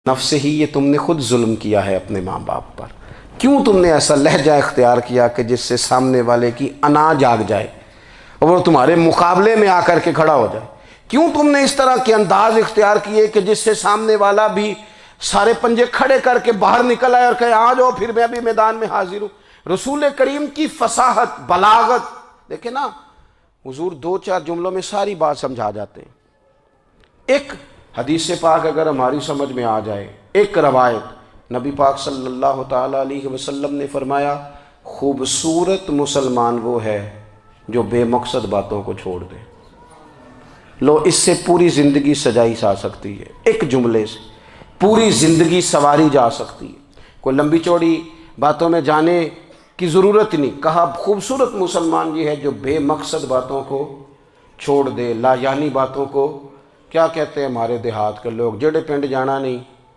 نفس ہی، یہ تم نے خود ظلم کیا ہے اپنے ماں باپ پر. کیوں تم نے ایسا لہجہ اختیار کیا کہ جس سے سامنے والے کی انا جاگ جائے اور وہ تمہارے مقابلے میں آ کر کے کھڑا ہو جائے؟ کیوں تم نے اس طرح کے انداز اختیار کیے کہ جس سے سامنے والا بھی سارے پنجے کھڑے کر کے باہر نکل آئے اور کہے آ جاؤ پھر میں ابھی میدان میں حاضر ہوں؟ رسول کریم کی فصاحت، بلاغت دیکھیں نا، حضور 2-4 جملوں میں ساری بات سمجھا جاتے ہیں. ایک حدیث پاک اگر ہماری سمجھ میں آ جائے، ایک روایت، نبی پاک صلی اللہ تعالیٰ علیہ وسلم نے فرمایا خوبصورت مسلمان وہ ہے جو بے مقصد باتوں کو چھوڑ دے. لو، اس سے پوری زندگی سجائی جا سکتی ہے، ایک جملے سے پوری زندگی سواری جا سکتی ہے. کوئی لمبی چوڑی باتوں میں جانے کی ضرورت نہیں. کہا خوبصورت مسلمان یہ ہے جو بے مقصد باتوں کو چھوڑ دے، لا یعنی باتوں کو. کیا کہتے ہیں ہمارے دیہات کے لوگ، جڑے پنڈ جانا نہیں